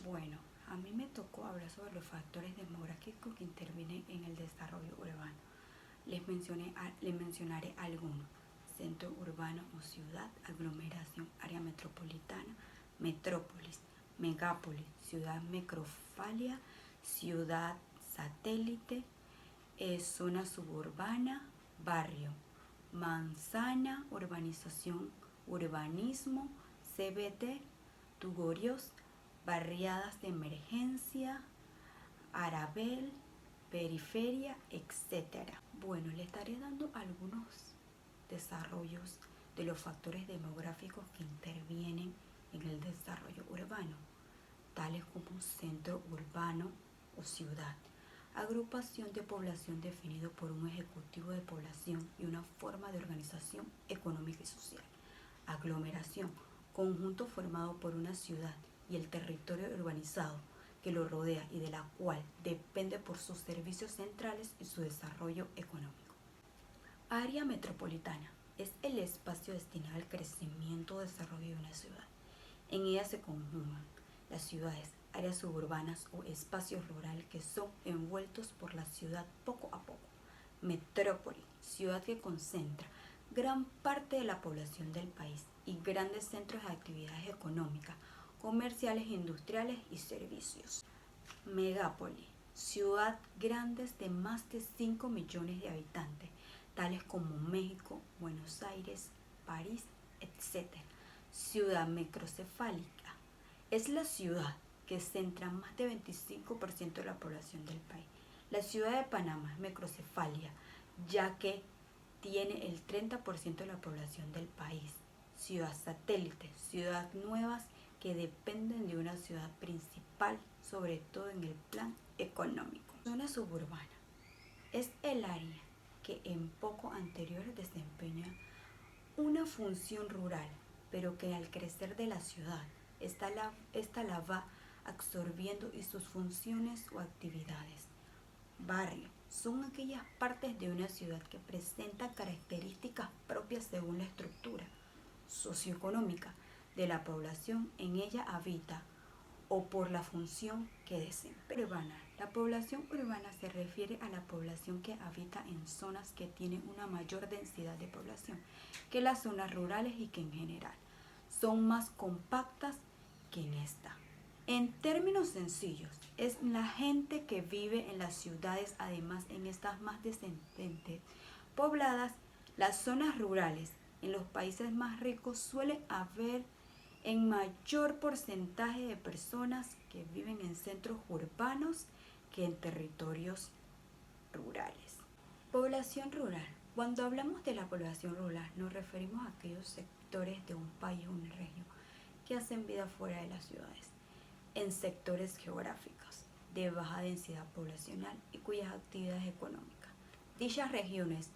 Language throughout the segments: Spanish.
Bueno, a mí me tocó hablar sobre los factores demográficos que intervienen en el desarrollo urbano. Les mencionaré algunos: centro urbano o ciudad, aglomeración, área metropolitana, metrópolis, megápolis, ciudad microfalia, ciudad satélite, zona suburbana, barrio, manzana, urbanización, urbanismo, CBD, tugorios, barriadas de emergencia, arabel, periferia, etc. Bueno, le estaré dando algunos desarrollos de los factores demográficos que intervienen en el desarrollo urbano, tales como centro urbano o ciudad, agrupación de población definido por un ejecutivo de población y una forma de organización económica y social. Aglomeración, conjunto formado por una ciudad y el territorio urbanizado que lo rodea y de la cual depende por sus servicios centrales y su desarrollo económico. Área metropolitana es el espacio destinado al crecimiento o desarrollo de una ciudad. En ella se conjugan las ciudades, áreas suburbanas o espacios rurales que son envueltos por la ciudad poco a poco. Metrópoli, ciudad que concentra gran parte de la población del país y grandes centros de actividades económicas, comerciales, industriales y servicios. Megápoli, ciudad grandes de más de 5 millones de habitantes, tales como México, Buenos Aires, París, etc. Ciudad microcefálica, es la ciudad que centra más del 25% de la población del país. La ciudad de Panamá es microcefalia, ya que tiene el 30% de la población del país. Ciudad satélite, ciudades nuevas que dependen de una ciudad principal, sobre todo en el plan económico. Zona suburbana es el área que en poco anterior desempeña una función rural, pero que al crecer de la ciudad, esta la va absorbiendo y sus funciones o actividades. Barrio son aquellas partes de una ciudad que presentan características propias según la estructura socioeconómica de la población en ella habita o por la función que desempeña. Urbana. La población urbana se refiere a la población que habita en zonas que tienen una mayor densidad de población que las zonas rurales y que en general son más compactas que en esta. En términos sencillos, es la gente que vive en las ciudades, además en estas más densamente pobladas. Las zonas rurales en los países más ricos suelen haber en mayor porcentaje de personas que viven en centros urbanos que en territorios rurales. Población rural. Cuando hablamos de la población rural, nos referimos a aquellos sectores de un país o una región que hacen vida fuera de las ciudades, en sectores geográficos de baja densidad poblacional y cuyas actividades económicas. Dichas regiones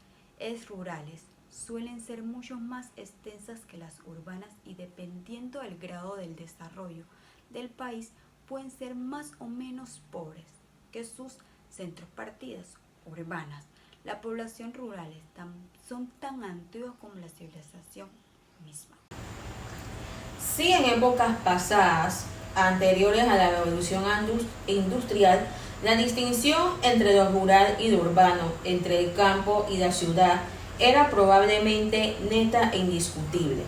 rurales suelen ser mucho más extensas que las urbanas y dependiendo del grado del desarrollo del país pueden ser más o menos pobres que sus centros partidas urbanas. La población rural son tan antiguas como la civilización misma. Sí, en épocas pasadas, anteriores a la revolución industrial, la distinción entre lo rural y lo urbano, entre el campo y la ciudad, era probablemente neta e indiscutible.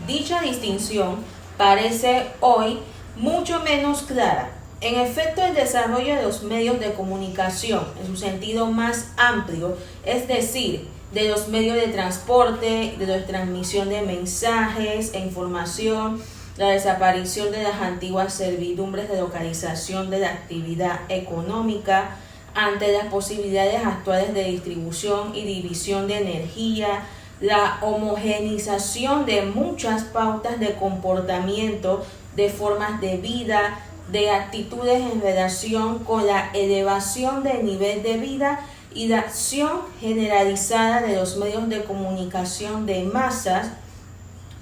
Dicha distinción parece hoy mucho menos clara. En efecto, el desarrollo de los medios de comunicación en su sentido más amplio, es decir, de los medios de transporte, de la transmisión de mensajes e información, la desaparición de las antiguas servidumbres de localización de la actividad económica, ante las posibilidades actuales de distribución y división de energía, la homogeneización de muchas pautas de comportamiento, de formas de vida, de actitudes en relación con la elevación del nivel de vida y la acción generalizada de los medios de comunicación de masas,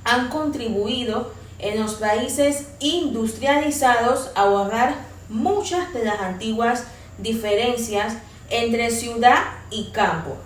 han contribuido en los países industrializados a borrar muchas de las antiguas diferencias entre ciudad y campo,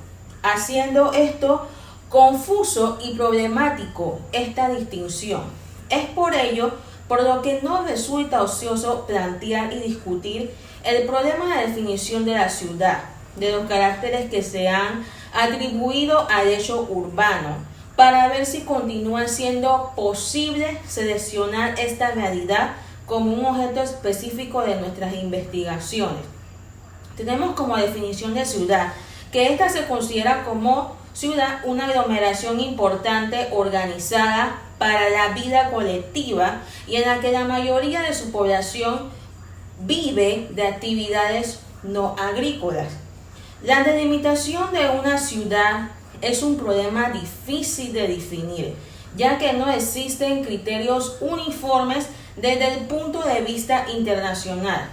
haciendo esto confuso y problemático esta distinción. Es por ello por lo que no resulta ocioso plantear y discutir el problema de la definición de la ciudad, de los caracteres que se han atribuido al hecho urbano, para ver si continúa siendo posible seleccionar esta realidad como un objeto específico de nuestras investigaciones. Tenemos como definición de ciudad que ésta se considera como ciudad una aglomeración importante organizada para la vida colectiva y en la que la mayoría de su población vive de actividades no agrícolas. La delimitación de una ciudad es un problema difícil de definir, ya que no existen criterios uniformes desde el punto de vista internacional.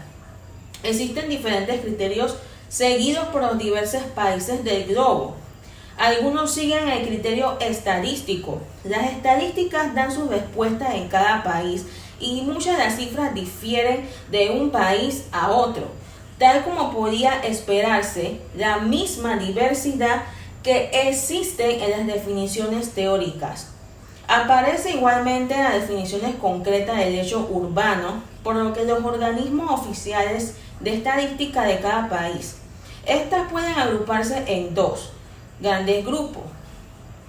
Existen diferentes criterios seguidos por los diversos países del globo. Algunos siguen el criterio estadístico. Las estadísticas dan sus respuestas en cada país y muchas de las cifras difieren de un país a otro. Tal como podía esperarse, la misma diversidad que existe en las definiciones teóricas. Aparece igualmente en las definiciones concretas del hecho urbano, por lo que los organismos oficiales de estadística de cada país. Estas pueden agruparse en dos grandes grupos,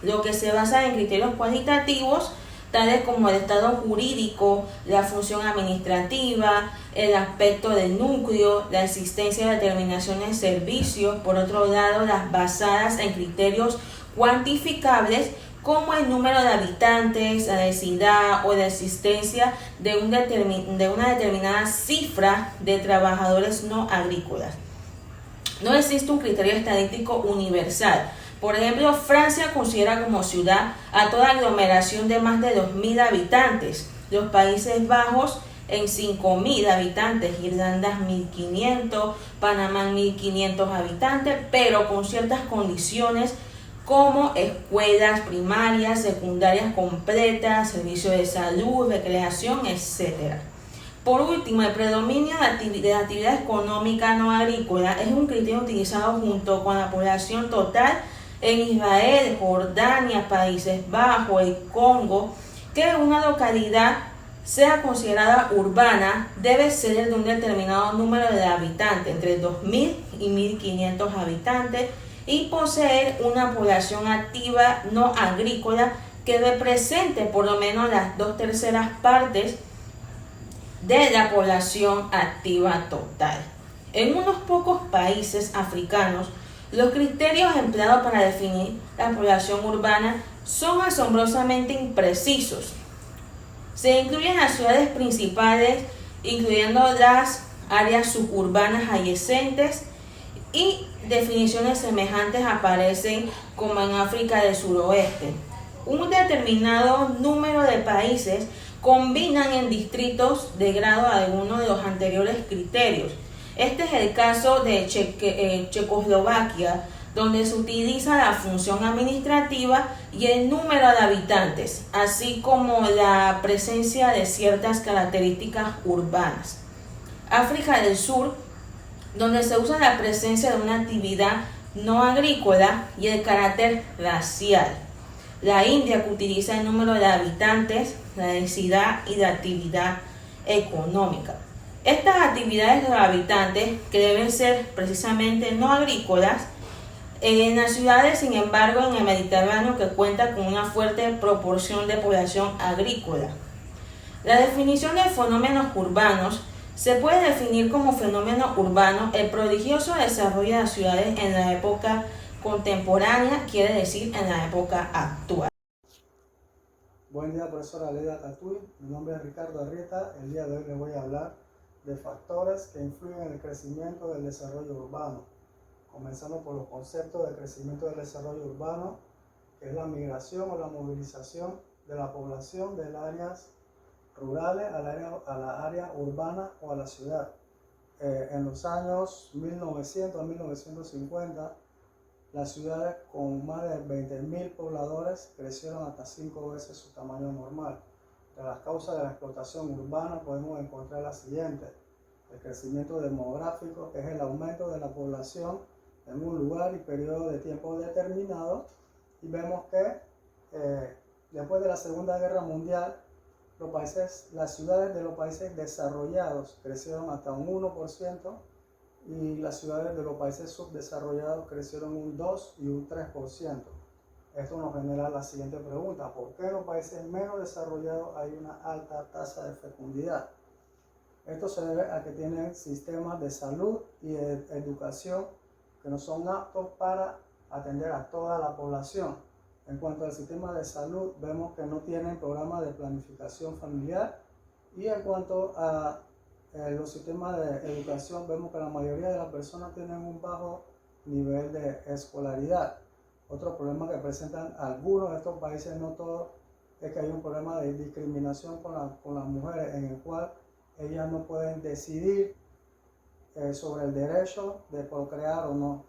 lo que se basa en criterios cualitativos, tales como el estado jurídico, la función administrativa, el aspecto del núcleo, la existencia de determinaciones de servicios. Por otro lado, las basadas en criterios cuantificables, como el número de habitantes, la densidad o la existencia de una determinada cifra de trabajadores no agrícolas. No existe un criterio estadístico universal. Por ejemplo, Francia considera como ciudad a toda aglomeración de más de 2.000 habitantes. Los Países Bajos en 5.000 habitantes, Irlanda 1.500, Panamá 1.500 habitantes, pero con ciertas condiciones como escuelas primarias, secundarias completas, servicios de salud, recreación, etc. Por último, el predominio de la actividad económica no agrícola es un criterio utilizado junto con la población total en Israel, Jordania, Países Bajos, el Congo. Que una localidad sea considerada urbana debe ser de un determinado número de habitantes, entre 2.000 y 1.500 habitantes, y poseer una población activa no agrícola que represente por lo menos las 2/3 partes de la población activa total. En unos pocos países africanos, los criterios empleados para definir la población urbana son asombrosamente imprecisos. Se incluyen las ciudades principales, incluyendo las áreas suburbanas adyacentes, y definiciones semejantes aparecen como en África del suroeste. Un determinado número de países combinan en distritos de grado algunos de los anteriores criterios. Este es el caso de Checoslovaquia, donde se utiliza la función administrativa y el número de habitantes, así como la presencia de ciertas características urbanas. África del Sur, donde se usa la presencia de una actividad no agrícola y el carácter racial. La India, que utiliza el número de habitantes, la densidad y la actividad económica. Estas actividades de los habitantes, que deben ser precisamente no agrícolas, en las ciudades, sin embargo, en el Mediterráneo, que cuenta con una fuerte proporción de población agrícola. La definición de fenómenos urbanos se puede definir como fenómeno urbano el prodigioso desarrollo de las ciudades en la época contemporánea, quiere decir en la época actual. Buen día, profesora Leida Tatuy. Mi nombre es Ricardo Arrieta. El día de hoy les voy a hablar de factores que influyen en el crecimiento del desarrollo urbano. Comenzando por los conceptos de crecimiento del desarrollo urbano, que es la migración o la movilización de la población de las áreas rurales a la área urbana o a la ciudad. En los años 1900 a 1950, las ciudades con más de 20.000 pobladores crecieron hasta 5 veces su tamaño normal. De las causas de la explotación urbana podemos encontrar las siguientes: el crecimiento demográfico, que es el aumento de la población en un lugar y periodo de tiempo determinado, y vemos que después de la Segunda Guerra Mundial las ciudades de los países desarrollados crecieron hasta un 1% y las ciudades de los países subdesarrollados crecieron un 2 y un 3%. Esto nos genera la siguiente pregunta: ¿por qué en los países menos desarrollados hay una alta tasa de fecundidad? Esto se debe a que tienen sistemas de salud y de educación que no son aptos para atender a toda la población. En cuanto al sistema de salud, vemos que no tienen programas de planificación familiar, y en cuanto a los sistemas de educación, vemos que la mayoría de las personas tienen un bajo nivel de escolaridad. Otro problema que presentan algunos de estos países, no todos, es que hay un problema de discriminación con las mujeres, en el cual ellas no pueden decidir sobre el derecho de procrear o no.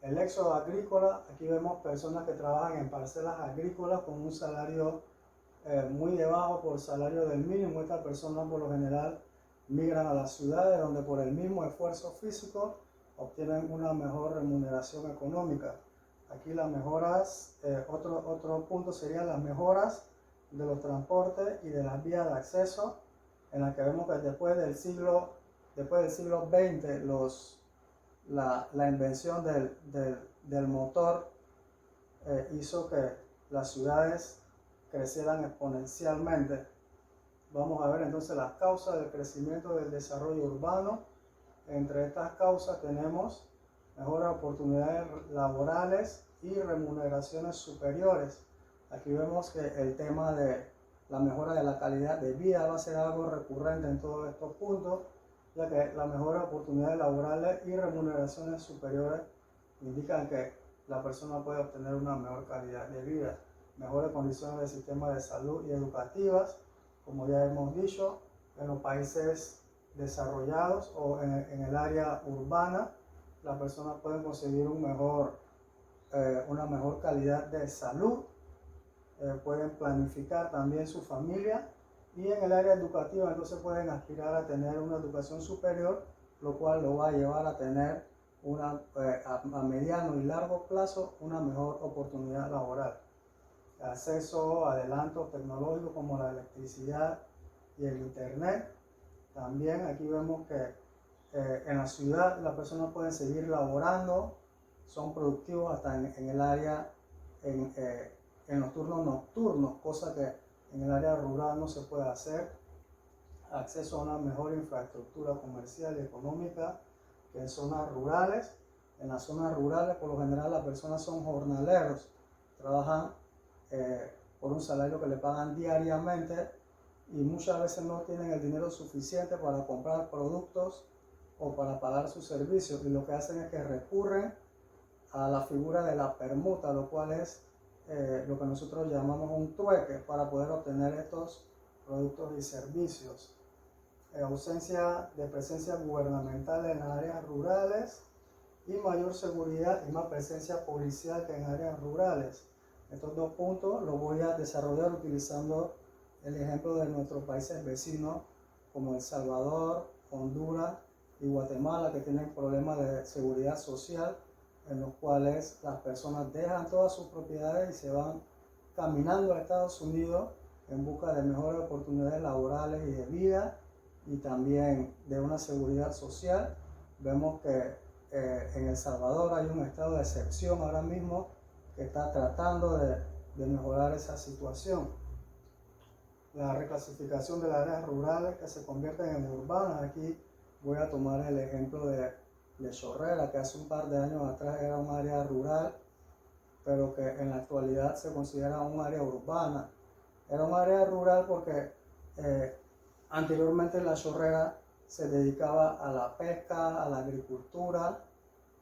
El éxodo agrícola, aquí vemos personas que trabajan en parcelas agrícolas con un salario muy debajo por salario del mínimo. Estas personas por lo general migran a las ciudades, donde por el mismo esfuerzo físico obtienen una mejor remuneración económica. Aquí las mejoras, otro punto serían las mejoras de los transportes y de las vías de acceso, en las que vemos que después del siglo XX, la invención del motor hizo que las ciudades crecieran exponencialmente. Vamos a ver entonces las causas del crecimiento del desarrollo urbano. Entre estas causas tenemos mejores oportunidades laborales y remuneraciones superiores. Aquí vemos que el tema de la mejora de la calidad de vida va a ser algo recurrente en todos estos puntos, ya que las mejores oportunidades laborales y remuneraciones superiores indican que la persona puede obtener una mejor calidad de vida, mejores condiciones del sistema de salud y educativas. Como ya hemos dicho, en los países desarrollados o en el área urbana, las personas pueden conseguir una mejor calidad de salud, pueden planificar también su familia, y en el área educativa entonces pueden aspirar a tener una educación superior, lo cual lo va a llevar a tener a mediano y largo plazo una mejor oportunidad laboral. Acceso a adelantos tecnológicos como la electricidad y el internet. También aquí vemos que en la ciudad las personas pueden seguir laborando, son productivos hasta en el área, en los turnos nocturnos, cosa que en el área rural no se puede hacer. Acceso a una mejor infraestructura comercial y económica que en zonas rurales. En las zonas rurales por lo general las personas son jornaleros, trabajan por un salario que le pagan diariamente, y muchas veces no tienen el dinero suficiente para comprar productos o para pagar sus servicios, y lo que hacen es que recurren a la figura de la permuta, lo cual es lo que nosotros llamamos un trueque, para poder obtener estos productos y servicios. Ausencia de presencia gubernamental en las áreas rurales, y mayor seguridad y más presencia policial que en áreas rurales. Estos dos puntos los voy a desarrollar utilizando el ejemplo de nuestros países vecinos como El Salvador, Honduras y Guatemala, que tienen problemas de seguridad social, en los cuales las personas dejan todas sus propiedades y se van caminando a Estados Unidos en busca de mejores oportunidades laborales y de vida, y también de una seguridad social. Vemos que en El Salvador hay un estado de excepción ahora mismo que está tratando de mejorar esa situación. La reclasificación de las áreas rurales que se convierten en urbanas. Aquí voy a tomar el ejemplo de Chorrera, que hace un par de años atrás era un área rural, pero que en la actualidad se considera un área urbana. Era un área rural porque anteriormente la Chorrera se dedicaba a la pesca, a la agricultura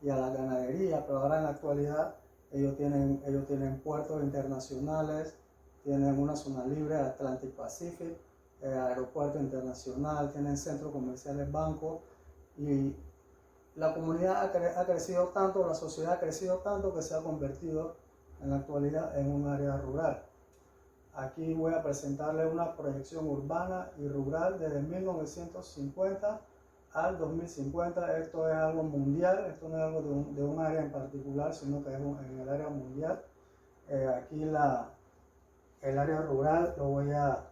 y a la ganadería, pero ahora en la actualidad ellos tienen puertos internacionales, tienen una zona libre, Atlantic Pacific, aeropuerto internacional, tienen centros comerciales, bancos, y la comunidad ha crecido tanto, la sociedad ha crecido tanto que se ha convertido en la actualidad en un área rural. Aquí voy a presentarles una proyección urbana y rural desde 1950 al 2050. Esto es algo mundial, esto no es algo de un área en particular, sino que es en el área mundial. Aquí el área rural lo voy a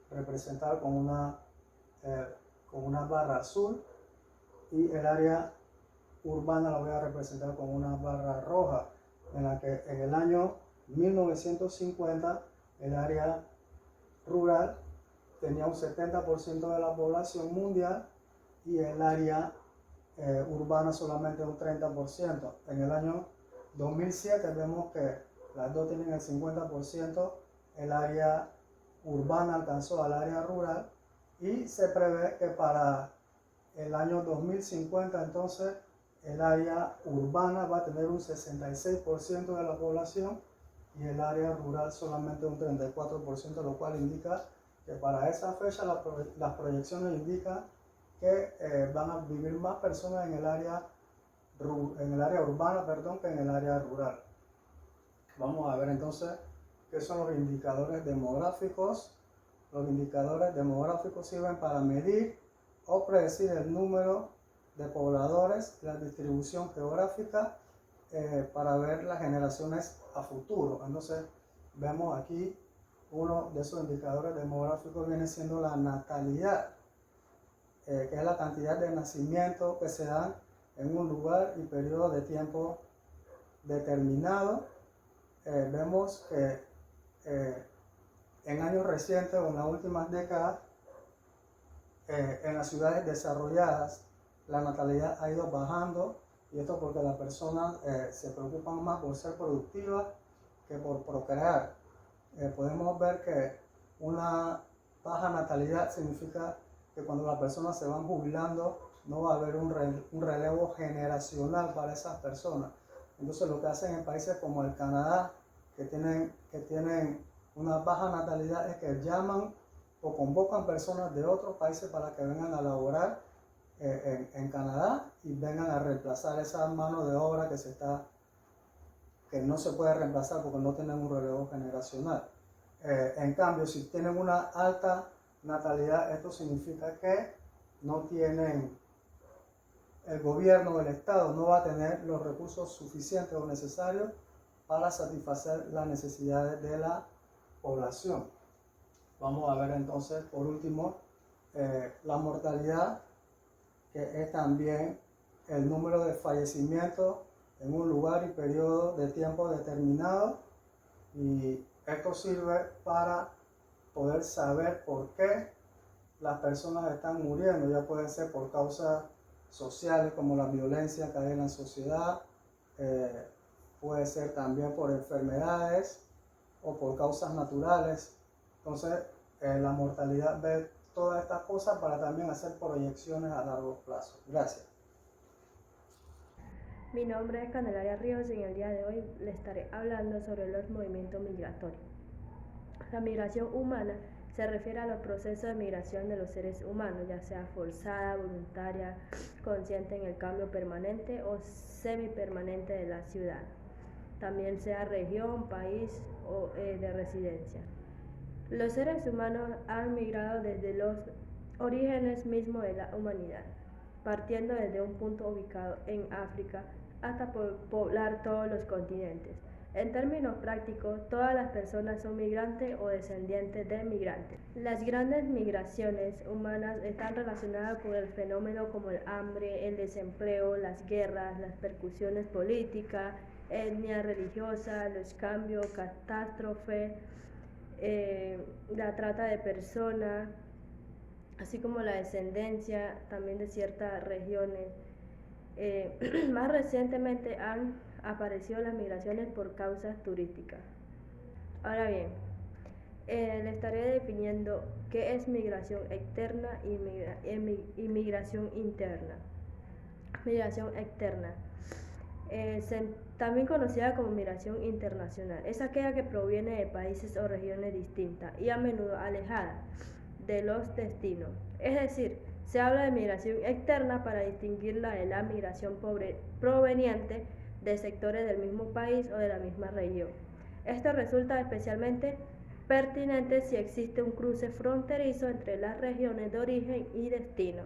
representar con una barra azul, y el área urbana la voy a representar con una barra roja, en la que en el año 1950 el área rural tenía un 70% de la población mundial y el área urbana solamente un 30%. En el año 2007 vemos que las dos tienen el 50%, el área urbana alcanzó al área rural, y se prevé que para el año 2050 entonces el área urbana va a tener un 66% de la población y el área rural solamente un 34%, lo cual indica que para esa fecha las proyecciones indican que van a vivir más personas en el área urbana, que en el área rural. Vamos a ver entonces qué son los indicadores demográficos. Los indicadores demográficos sirven para medir o predecir el número de pobladores, la distribución geográfica, para ver las generaciones a futuro. Entonces vemos aquí uno de esos indicadores demográficos viene siendo la natalidad, que es la cantidad de nacimientos que se dan en un lugar y periodo de tiempo determinado. Vemos que en años recientes o en las últimas décadas, en las ciudades desarrolladas, la natalidad ha ido bajando, y esto porque las personas se preocupan más por ser productivas que por procrear. Podemos ver que una baja natalidad significa que cuando las personas se van jubilando no va a haber un relevo generacional para esas personas. Entonces lo que hacen en países como el Canadá, que tienen una baja natalidad, es que llaman o convocan personas de otros países para que vengan a laborar en Canadá y vengan a reemplazar esa mano de obra que no se puede reemplazar porque no tienen un relevo generacional. En cambio, si tienen una alta natalidad, esto significa que no tienen, el gobierno o el Estado no va a tener los recursos suficientes o necesarios para satisfacer las necesidades de la población. Vamos a ver entonces, por último, la mortalidad, que es también el número de fallecimientos en un lugar y periodo de tiempo determinado, y esto sirve para poder saber por qué las personas están muriendo. Ya pueden ser por causas sociales como la violencia que hay en la sociedad, puede ser también por enfermedades o por causas naturales. Entonces la mortalidad ve todas estas cosas para también hacer proyecciones a largo plazo. Gracias. Mi nombre es Candelaria Ríos y en el día de hoy les estaré hablando sobre los movimientos migratorios. La migración humana se refiere a los procesos de migración de los seres humanos, ya sea forzada, voluntaria, consciente en el cambio permanente o semipermanente de la ciudad, también sea región, país o de residencia. Los seres humanos han migrado desde los orígenes mismos de la humanidad, partiendo desde un punto ubicado en África hasta poblar todos los continentes. En términos prácticos, todas las personas son migrantes o descendientes de migrantes. Las grandes migraciones humanas están relacionadas con el fenómeno como el hambre, el desempleo, las guerras, las persecuciones políticas, etnia religiosa, los cambios, catástrofe, la trata de personas, así como la descendencia también de ciertas regiones. Más recientemente han aparecido las migraciones por causas turísticas. Ahora bien, le estaré definiendo qué es migración externa y migración interna. Migración externa, también conocida como migración internacional, es aquella que proviene de países o regiones distintas y a menudo alejadas de los destinos. Es decir, se habla de migración externa para distinguirla de la migración proveniente de sectores del mismo país o de la misma región. Esto resulta especialmente pertinente si existe un cruce fronterizo entre las regiones de origen y destino.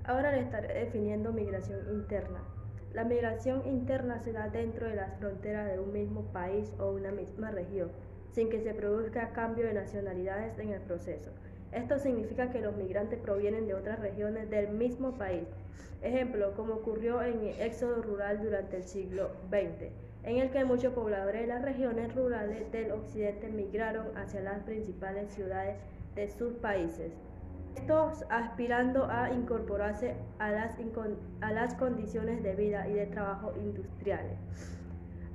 Ahora le estaré definiendo migración interna. La migración interna se da dentro de las fronteras de un mismo país o una misma región, sin que se produzca cambio de nacionalidades en el proceso. Esto significa que los migrantes provienen de otras regiones del mismo país. Ejemplo, como ocurrió en el éxodo rural durante el siglo XX, en el que muchos pobladores de las regiones rurales del occidente migraron hacia las principales ciudades de sus países. Estos aspirando a incorporarse a las condiciones de vida y de trabajo industriales.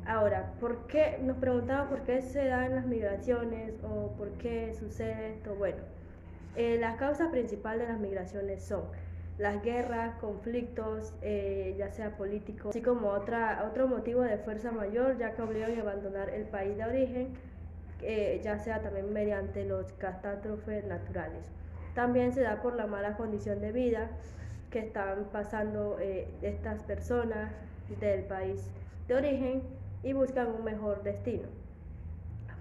Ahora, nos preguntamos por qué se dan las migraciones o por qué sucede esto? Bueno, las causas principales de las migraciones son las guerras, conflictos, ya sea políticos, así como otro motivo de fuerza mayor, ya que obligan a abandonar el país de origen, ya sea también mediante las catástrofes naturales. También se da por la mala condición de vida que están pasando estas personas del país de origen y buscan un mejor destino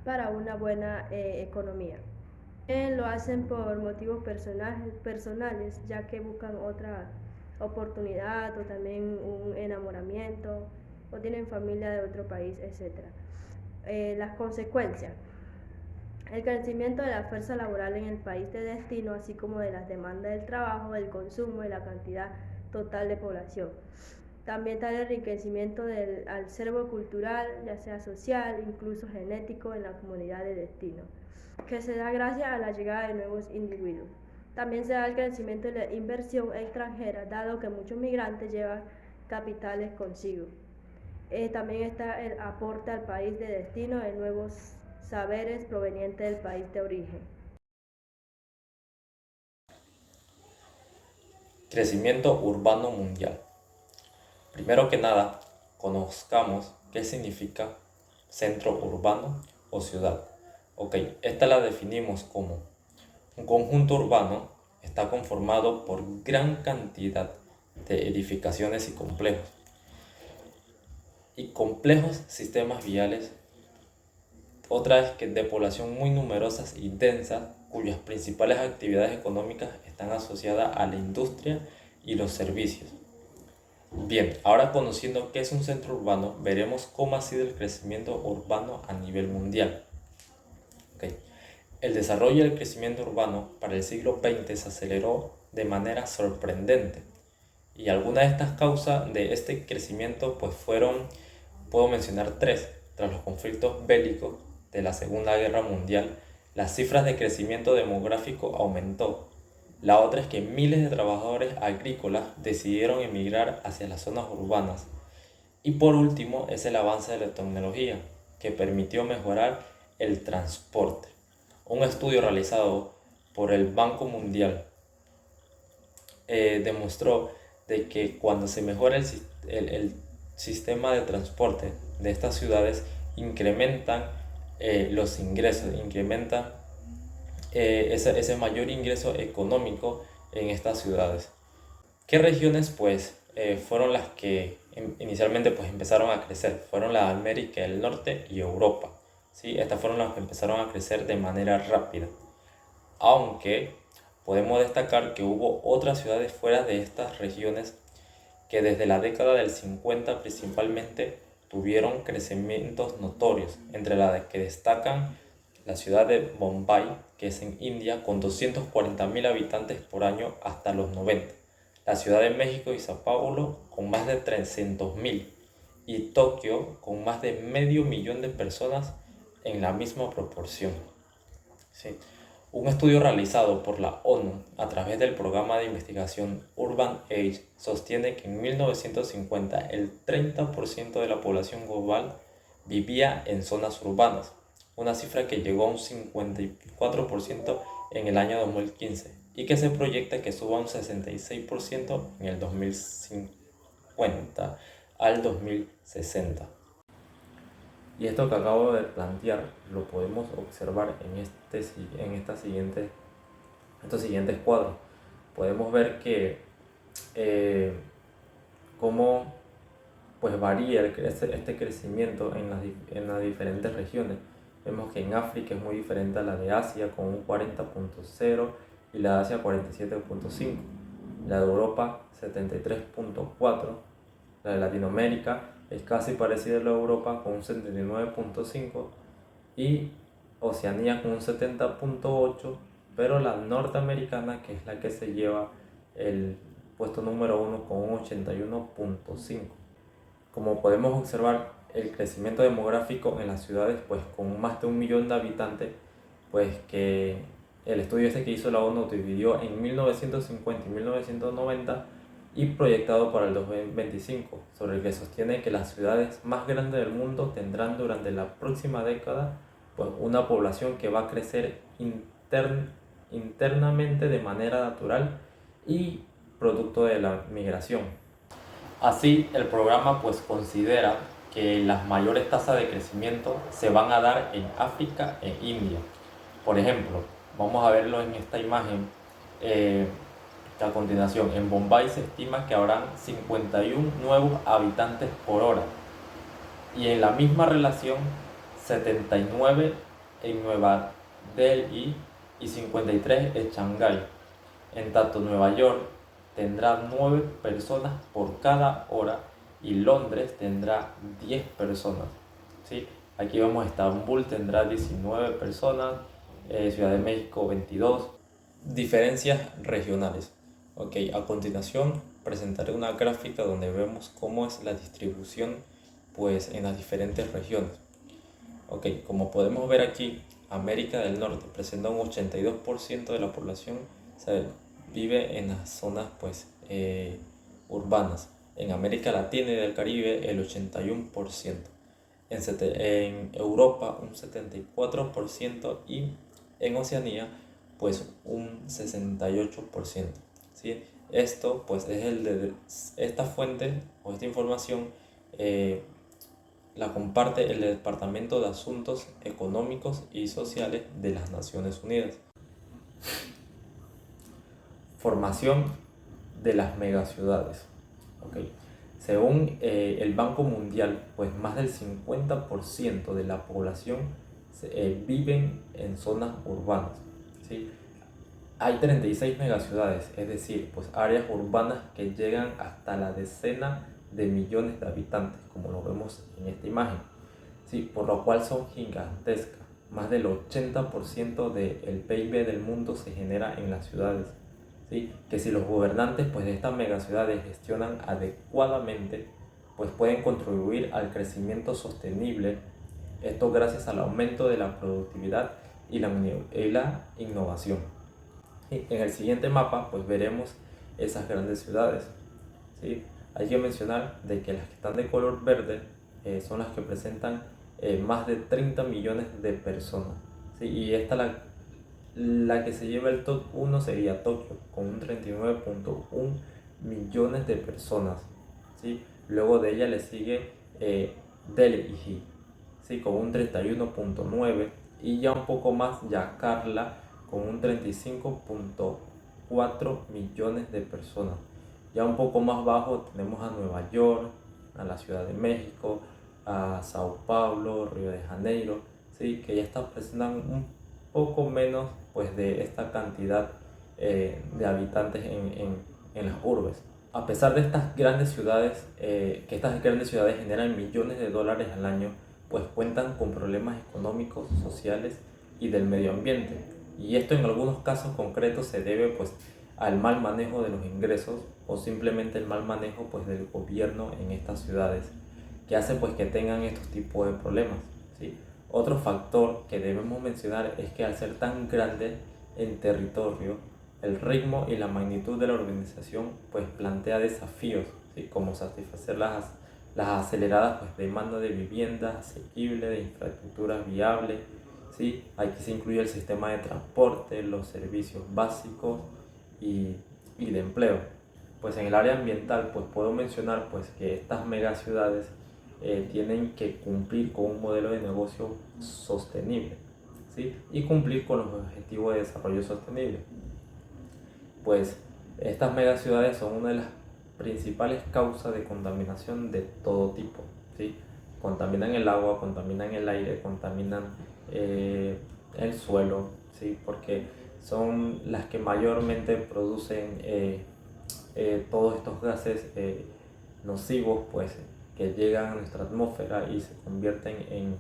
para una buena economía. Lo hacen por motivos personales, ya que buscan otra oportunidad o también un enamoramiento o tienen familia de otro país, etc. Las consecuencias. El crecimiento de la fuerza laboral en el país de destino, así como de las demandas del trabajo, del consumo y la cantidad total de población. También está el enriquecimiento del acervo cultural, ya sea social, incluso genético, en la comunidad de destino, que se da gracias a la llegada de nuevos individuos. También se da el crecimiento de la inversión extranjera, dado que muchos migrantes llevan capitales consigo. También está el aporte al país de destino de nuevos saberes provenientes del país de origen. Crecimiento urbano mundial. Primero que nada, conozcamos qué significa centro urbano o ciudad. Ok, esta la definimos como un conjunto urbano está conformado por gran cantidad de edificaciones y complejos sistemas viales. Otra es que de población muy numerosas y densa, cuyas principales actividades económicas están asociadas a la industria y los servicios. Bien, ahora conociendo qué es un centro urbano, veremos cómo ha sido el crecimiento urbano a nivel mundial. Okay. El desarrollo y el crecimiento urbano para el siglo XX se aceleró de manera sorprendente. Y algunas de estas causas de este crecimiento pues puedo mencionar tres. Tras los conflictos bélicos de la Segunda Guerra Mundial, las cifras de crecimiento demográfico aumentó. La otra es que miles de trabajadores agrícolas decidieron emigrar hacia las zonas urbanas. Y por último es el avance de la tecnología, que permitió mejorar el transporte. Un estudio realizado por el Banco Mundial demostró de que cuando se mejora el sistema de transporte de estas ciudades, incrementan los ingresos, incrementan ese mayor ingreso económico en estas ciudades. ¿Qué regiones pues fueron las que inicialmente pues empezaron a crecer? Fueron la América del Norte y Europa. ¿Sí? Estas fueron las que empezaron a crecer de manera rápida. Aunque podemos destacar que hubo otras ciudades fuera de estas regiones que desde la década del 50 principalmente tuvieron crecimientos notorios, entre las que destacan la ciudad de Bombay, que es en India, con 240.000 habitantes por año hasta los 90, la Ciudad de México y Sao Paulo con más de 300.000 y Tokio con más de 500.000 de personas en la misma proporción. ¿Sí? Un estudio realizado por la ONU a través del programa de investigación Urban Age sostiene que en 1950 el 30% de la población global vivía en zonas urbanas, una cifra que llegó a un 54% en el año 2015 y que se proyecta que suba a un 66% en el 2050 al 2060. Y esto que acabo de plantear lo podemos observar en estos siguientes cuadros. Podemos ver que cómo pues varía este crecimiento en las diferentes regiones. Vemos que en África es muy diferente a la de Asia con un 40.0 y la de Asia 47.5, la de Europa 73.4, la de Latinoamérica es casi parecida a la de Europa con un 79.5 y Oceanía con un 70.8%, pero la norteamericana, que es la que se lleva el puesto número 1 con un 81.5%. Como podemos observar, el crecimiento demográfico en las ciudades, pues con más de 1 millón de habitantes, pues que el estudio que hizo la ONU dividió en 1950 y 1990 y proyectado para el 2025, sobre el que sostiene que las ciudades más grandes del mundo tendrán durante la próxima década pues una población que va a crecer internamente de manera natural y producto de la migración. Así, el programa pues considera que las mayores tasas de crecimiento se van a dar en África e India. Por ejemplo, vamos a verlo en esta imagen a continuación. En Bombay se estima que habrán 51 nuevos habitantes por hora y en la misma relación 79 en Nueva Delhi y 53 en Shanghái. En tanto, Nueva York tendrá 9 personas por cada hora y Londres tendrá 10 personas. ¿Sí? Aquí vemos Estambul tendrá 19 personas, Ciudad de México 22. Diferencias regionales. Ok, a continuación presentaré una gráfica donde vemos cómo es la distribución pues en las diferentes regiones. Ok, como podemos ver aquí, América del Norte presenta un 82% de la población vive en las zonas pues urbanas. En América Latina y del Caribe el 81%. En Europa un 74% y en Oceanía pues un 68%. ¿Sí? Esto pues es esta fuente o esta información la comparte el Departamento de Asuntos Económicos y Sociales de las Naciones Unidas. Formación de las megaciudades. Okay. Según el Banco Mundial, pues más del 50% de la población viven en zonas urbanas. ¿Sí? Hay 36 megaciudades, es decir, pues áreas urbanas que llegan hasta la decena de millones de habitantes, como lo vemos en esta imagen. ¿Sí? Por lo cual son gigantescas. Más del 80% del PIB del mundo se genera en las ciudades. ¿Sí? Que si los gobernantes pues, de estas megaciudades gestionan adecuadamente, pues pueden contribuir al crecimiento sostenible, esto gracias al aumento de la productividad y la innovación. ¿Sí? En el siguiente mapa pues veremos esas grandes ciudades. ¿Sí? Hay que mencionar de que las que están de color verde son las que presentan más de 30 millones de personas. ¿Sí? Y esta la que se lleva el top 1 sería Tokio, con un 39.1 millones de personas. ¿Sí? Luego de ella le sigue Delhi, ¿sí? Con un 31.9 y ya un poco más Yakarta con un 35.4 millones de personas. Ya un poco más bajo tenemos a Nueva York, a la Ciudad de México, a Sao Paulo, Río de Janeiro, ¿sí? Que ya estas presentan un poco menos pues, de esta cantidad de habitantes en las urbes. A pesar de estas grandes ciudades, que estas grandes ciudades generan millones de dólares al año, pues cuentan con problemas económicos, sociales y del medio ambiente. Y esto en algunos casos concretos se debe pues, al mal manejo de los ingresos o simplemente el mal manejo pues, del gobierno en estas ciudades, que hace pues, que tengan estos tipos de problemas. ¿Sí? Otro factor que debemos mencionar es que al ser tan grande en territorio, el ritmo y la magnitud de la urbanización pues, plantea desafíos, ¿sí? Como satisfacer las aceleradas pues, demandas de vivienda asequible, de infraestructuras viables. ¿Sí? Aquí se incluye el sistema de transporte, los servicios básicos y de empleo. Pues en el área ambiental pues, puedo mencionar pues, que estas megaciudades tienen que cumplir con un modelo de negocio sostenible, ¿sí? Y cumplir con los objetivos de desarrollo sostenible. Pues estas megaciudades son una de las principales causas de contaminación de todo tipo, ¿sí? Contaminan el agua, contaminan el aire, contaminan el suelo, ¿sí? Porque son las que mayormente producen todos estos gases nocivos pues, que llegan a nuestra atmósfera y se convierten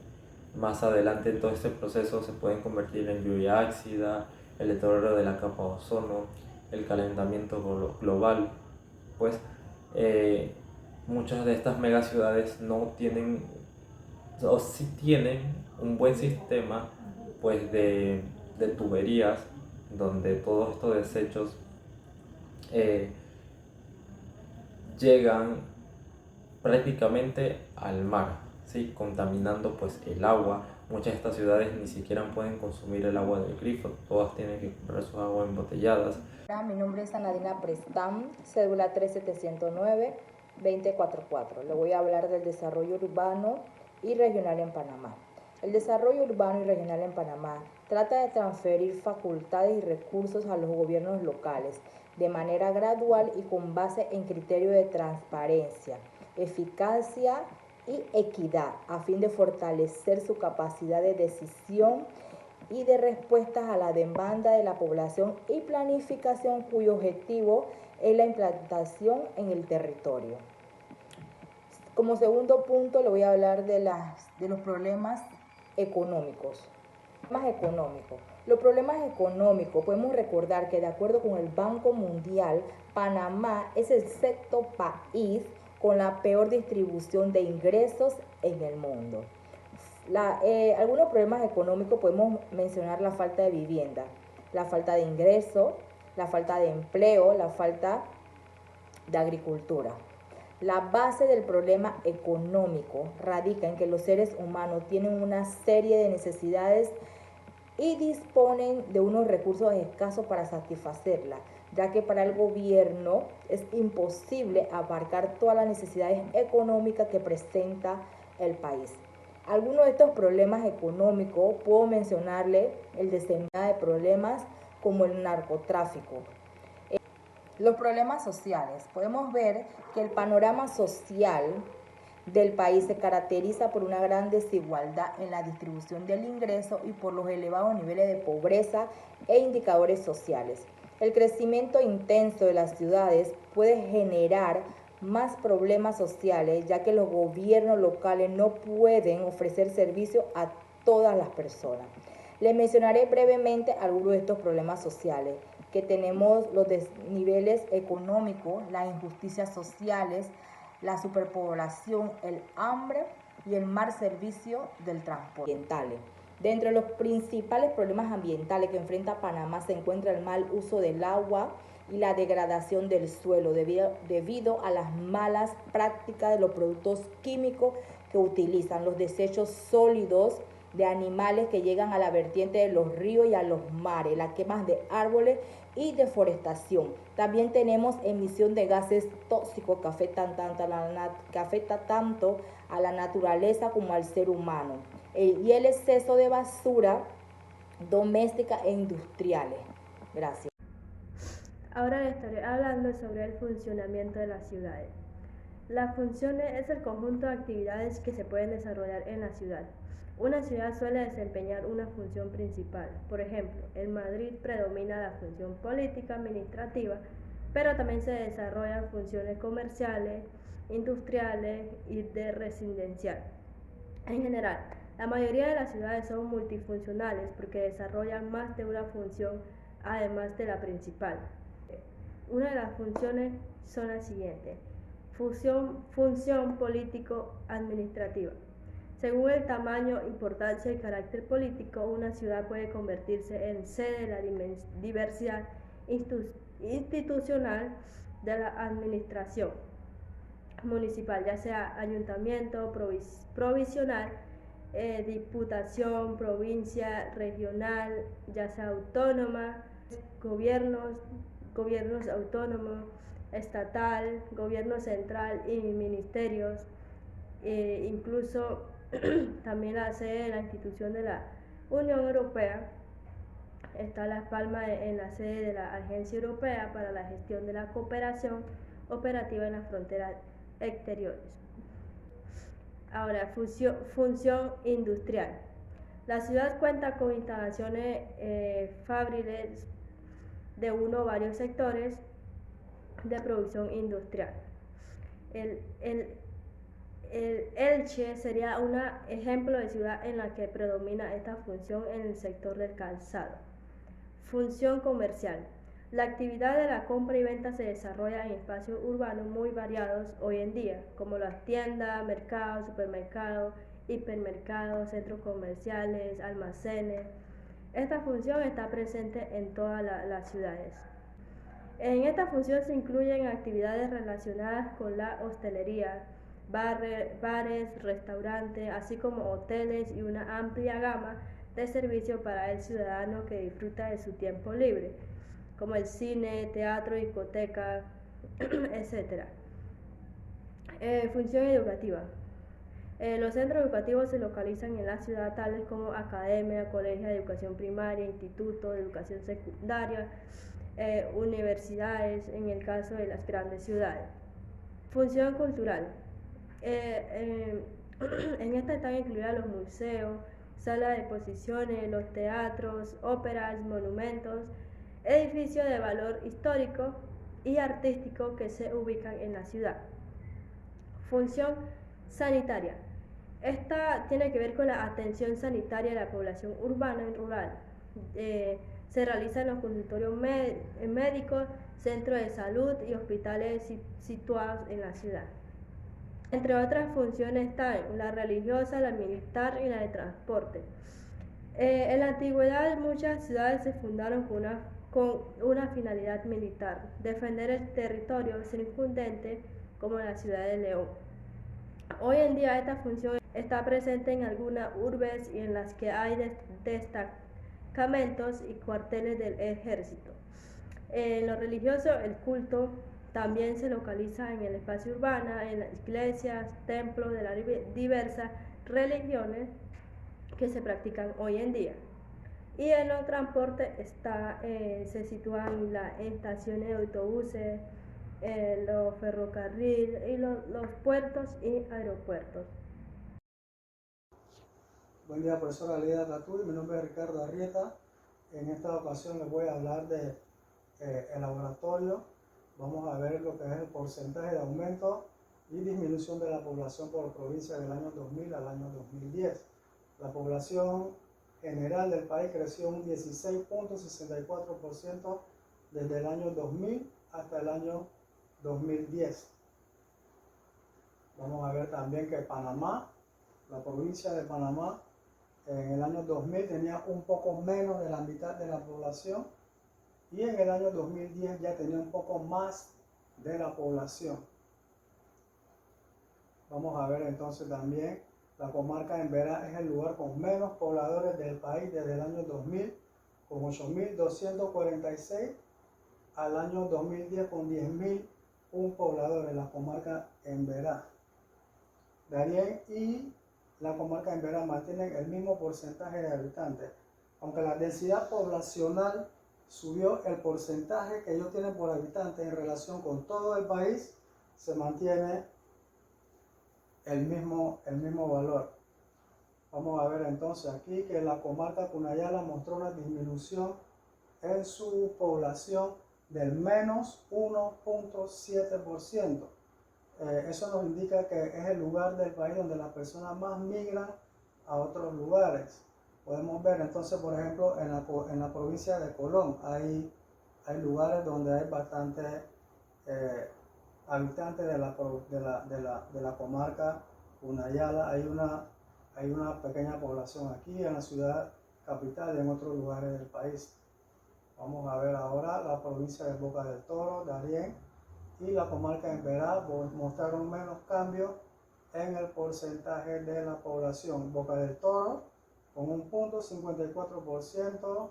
más adelante todo este proceso se pueden convertir en lluvia ácida, el deterioro de la capa de ozono, el calentamiento global. Pues muchas de estas megaciudades no tienen, o sí tienen un buen sistema pues de tuberías donde todos estos desechos llegan prácticamente al mar, ¿sí? Contaminando pues el agua. Muchas de estas ciudades ni siquiera pueden consumir el agua del grifo, todas tienen que comprar sus aguas embotelladas. Mi nombre es Anadina Prestam, cédula 3709-2044. Le voy a hablar del desarrollo urbano y regional en Panamá. El desarrollo urbano y regional en Panamá trata de transferir facultades y recursos a los gobiernos locales de manera gradual y con base en criterios de transparencia, eficacia y equidad, a fin de fortalecer su capacidad de decisión y de respuestas a la demanda de la población y planificación cuyo objetivo es la implantación en el territorio. Como segundo punto le voy a hablar de los problemas económicos. Los problemas económicos, podemos recordar que de acuerdo con el Banco Mundial, Panamá es el sexto país con la peor distribución de ingresos en el mundo. Algunos problemas económicos podemos mencionar la falta de vivienda, la falta de ingreso, la falta de empleo, la falta de agricultura. La base del problema económico radica en que los seres humanos tienen una serie de necesidades y disponen de unos recursos escasos para satisfacerla, ya que para el gobierno es imposible abarcar todas las necesidades económicas que presenta el país. Algunos de estos problemas económicos puedo mencionarle el desenlace de problemas como el narcotráfico. Los problemas sociales. Podemos ver que el panorama social del país se caracteriza por una gran desigualdad en la distribución del ingreso y por los elevados niveles de pobreza e indicadores sociales. El crecimiento intenso de las ciudades puede generar más problemas sociales, ya que los gobiernos locales no pueden ofrecer servicios a todas las personas. Les mencionaré brevemente algunos de estos problemas sociales, que tenemos los desniveles económicos, las injusticias sociales, la superpoblación, el hambre y el mal servicio del transporte. Ambientales. Dentro de los principales problemas ambientales que enfrenta Panamá se encuentra el mal uso del agua y la degradación del suelo debido a las malas prácticas de los productos químicos que utilizan, los desechos sólidos de animales que llegan a la vertiente de los ríos y a los mares, las quemas de árboles y deforestación. También tenemos emisión de gases tóxicos que afectan tanto a la naturaleza como al ser humano, y el exceso de basura doméstica e industriales. Gracias. Ahora les estaré hablando sobre el funcionamiento de las ciudades. Las funciones es el conjunto de actividades que se pueden desarrollar en la ciudad. Una ciudad suele desempeñar una función principal. Por ejemplo, en Madrid predomina la función política administrativa, pero también se desarrollan funciones comerciales, industriales y de residencial. En general, la mayoría de las ciudades son multifuncionales porque desarrollan más de una función además de la principal. Una de las funciones son las siguientes. Función político-administrativa. Según el tamaño, importancia y carácter político, una ciudad puede convertirse en sede de la diversidad institucional de la administración municipal, ya sea ayuntamiento, provisional, diputación, provincia, regional, ya sea autónoma, gobiernos autónomos, estatal, gobierno central y ministerios, incluso también la sede de la institución de la Unión Europea. Está Las Palmas en la sede de la Agencia Europea para la Gestión de la Cooperación Operativa en las Fronteras Exteriores. Ahora, función industrial. La ciudad cuenta con instalaciones fabriles de uno o varios sectores de producción industrial. Elche sería un ejemplo de ciudad en la que predomina esta función en el sector del calzado. Función comercial. La actividad de la compra y venta se desarrolla en espacios urbanos muy variados hoy en día, como las tiendas, mercados, supermercados, hipermercados, centros comerciales, almacenes. Esta función está presente en todas las ciudades. En esta función se incluyen actividades relacionadas con la hostelería, bares, restaurantes, así como hoteles y una amplia gama de servicios para el ciudadano que disfruta de su tiempo libre, como el cine, teatro, discoteca, etc. Función educativa. Los centros educativos se localizan en la ciudad, tales como academia, colegios de educación primaria, institutos de educación secundaria, universidades, en el caso de las grandes ciudades. Función cultural. En esta están incluidas los museos, salas de exposiciones, los teatros, óperas, monumentos, edificios de valor histórico y artístico que se ubican en la ciudad. Función sanitaria. Esta tiene que ver con la atención sanitaria de la población urbana y rural. Se realiza en los consultorios médicos, centros de salud y hospitales situados en la ciudad. Entre otras funciones están la religiosa, la militar y la de transporte. En la antigüedad muchas ciudades se fundaron con una finalidad militar, defender el territorio circundante, como la ciudad de León. Hoy en día esta función está presente en algunas urbes y en las que hay destacamentos y cuarteles del ejército. En lo religioso, el culto también se localiza en el espacio urbano, en las iglesias, templos de las diversas religiones que se practican hoy en día. Y en los transportes se sitúan las estaciones de autobuses, los ferrocarriles y los puertos y aeropuertos. Buen día, profesora Leda Tatuy. Mi nombre es Ricardo Arrieta. En esta ocasión les voy a hablar de el laboratorio. Vamos a ver lo que es el porcentaje de aumento y disminución de la población por provincia del año 2000 al año 2010. La población general del país creció un 16.64% desde el año 2000 hasta el año 2010. Vamos a ver también que Panamá, la provincia de Panamá, en el año 2000 tenía un poco menos de la mitad de la población y en el año 2010 ya tenía un poco más de la población. Vamos a ver entonces también la comarca de Emberá es el lugar con menos pobladores del país desde el año 2000, con 8.246, al año 2010 con 10.001 pobladores, la comarca Emberá. Darién y la comarca de Emberá mantienen el mismo porcentaje de habitantes. Aunque la densidad poblacional subió, el porcentaje que ellos tienen por habitante en relación con todo el país se mantiene el mismo valor. Vamos a ver entonces aquí que la comarca Cunayala mostró una disminución en su población del menos 1.7%. Eso nos indica que es el lugar del país donde las personas más migran a otros lugares. Podemos ver entonces, por ejemplo, en la provincia de Colón hay lugares donde hay bastantes habitantes de la comarca Cunayala. Hay una pequeña población aquí en la ciudad capital y en otros lugares del país. Vamos a ver ahora la provincia de Boca del Toro, Darién y la comarca de Emberá mostraron menos cambios en el porcentaje de la población. Boca del Toro con un 0.54%,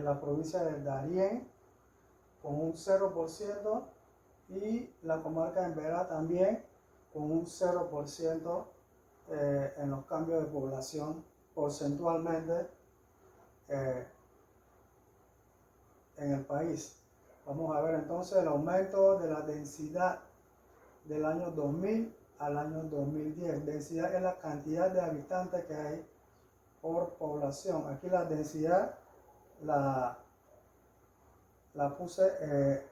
la provincia de Darién con un 0% y la comarca de Emberá también con un 0% en los cambios de población porcentualmente en el país. Vamos a ver entonces el aumento de la densidad del año 2000 al año 2010. Densidad es la cantidad de habitantes que hay por población. Aquí la densidad la puse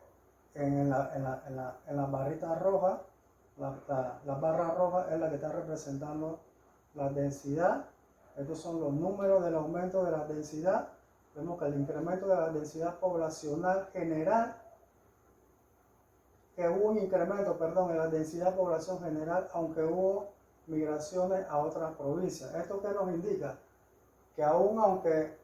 en la barrita roja La barra roja es la que está representando la densidad. Estos son los números del aumento de la densidad. Vemos que el incremento de la densidad poblacional general, que hubo un incremento, en la densidad población general, aunque hubo migraciones a otras provincias. ¿Esto qué nos indica? Que aún aunque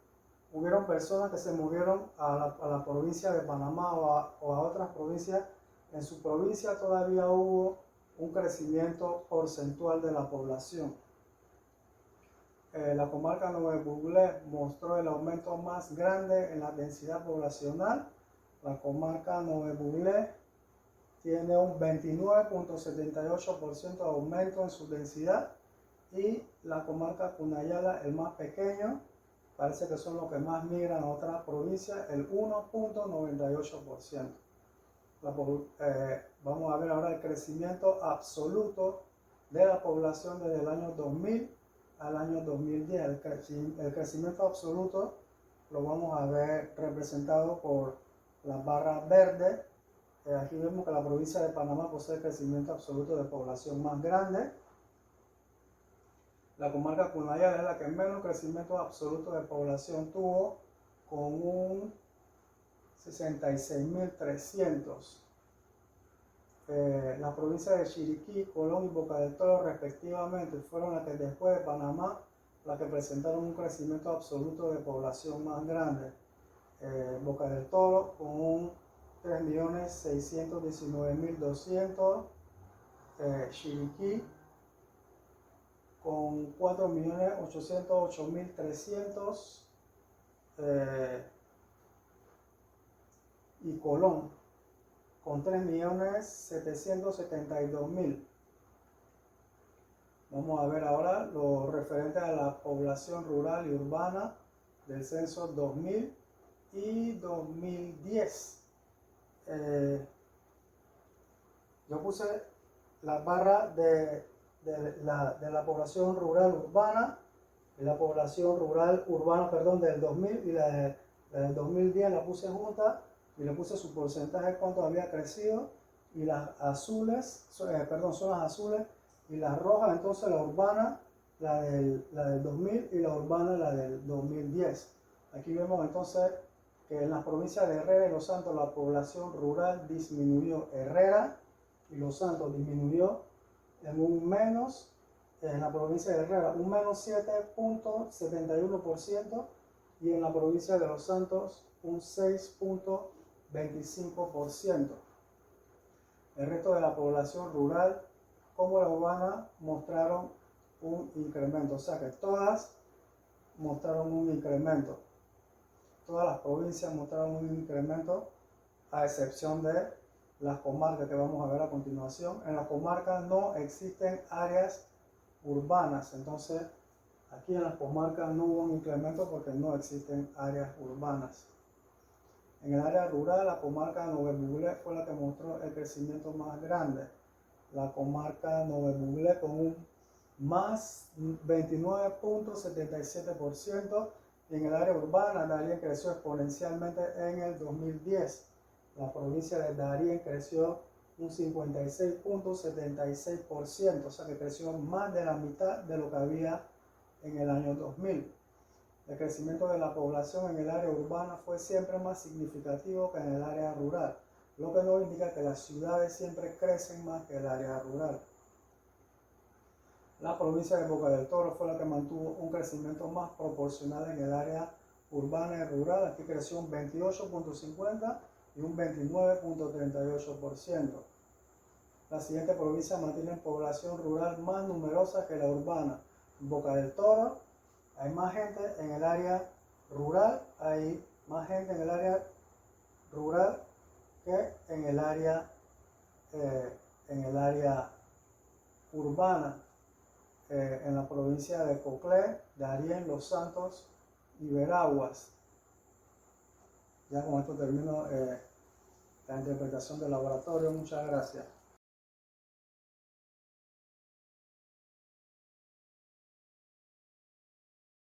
hubieron personas que se movieron a la provincia de Panamá o a otras provincias, en su provincia todavía hubo un crecimiento porcentual de la población. La comarca Nueve Buglé mostró el aumento más grande en la densidad poblacional. La comarca Nueve Buglé tiene un 29.78% de aumento en su densidad, y la comarca Cunayala, el más pequeño, parece que son los que más migran a otras provincias, el 1.98%. Vamos a ver ahora el crecimiento absoluto de la población desde el año 2000 al año 2010. El crecimiento absoluto lo vamos a ver representado por las barras verdes. Aquí vemos que la provincia de Panamá posee el crecimiento absoluto de población más grande. La comarca Cunayala es la que menos crecimiento absoluto de población tuvo, con un 66.300. Las provincias de Chiriquí, Colón y Boca del Toro respectivamente fueron las que, después de Panamá, las que presentaron un crecimiento absoluto de población más grande. Boca del Toro con un 3.619.200, Chiriquí con 4.808.300, y Colón con 3.772.000. Vamos a ver ahora lo referente a la población rural y urbana del censo 2000 y 2010. Yo puse la barra de la población rural urbana, y la población rural urbana, del 2000, y la del 2010 la puse junta, y le puse su porcentaje, cuánto había crecido, y las azules, son las azules, y las rojas, entonces la urbana, la del 2000, y la urbana, la del 2010. Aquí vemos entonces que en las provincias de Herrera y Los Santos la población rural disminuyó. Herrera y Los Santos disminuyó en un menos, en la provincia de Herrera un menos 7.71%, y en la provincia de Los Santos un 6.25%. El resto de la población rural como la urbana mostraron un incremento, o sea que todas mostraron un incremento. Todas las provincias mostraron un incremento, a excepción de las comarcas que vamos a ver a continuación. En las comarcas no existen áreas urbanas, entonces aquí en las comarcas no hubo un incremento porque no existen áreas urbanas. En el área rural, la comarca Nueve Buglé fue la que mostró el crecimiento más grande. La comarca Nueve Buglé con un más 29.77%, y en el área urbana Darién creció exponencialmente en el 2010. La provincia de Darién creció un 56.76%, o sea que creció más de la mitad de lo que había en el año 2000. El crecimiento de la población en el área urbana fue siempre más significativo que en el área rural, lo que nos indica que las ciudades siempre crecen más que el área rural. La provincia de Boca del Toro fue la que mantuvo un crecimiento más proporcional en el área urbana y rural. Aquí creció un 28.50 y un 29.38%. La siguiente provincia mantiene población rural más numerosa que la urbana. Boca del Toro, hay más gente en el área rural, hay más gente en el área rural que en el área urbana. En la provincia de Coclé, Darién, Los Santos y Veraguas. Ya con esto termino la interpretación del laboratorio. Muchas gracias.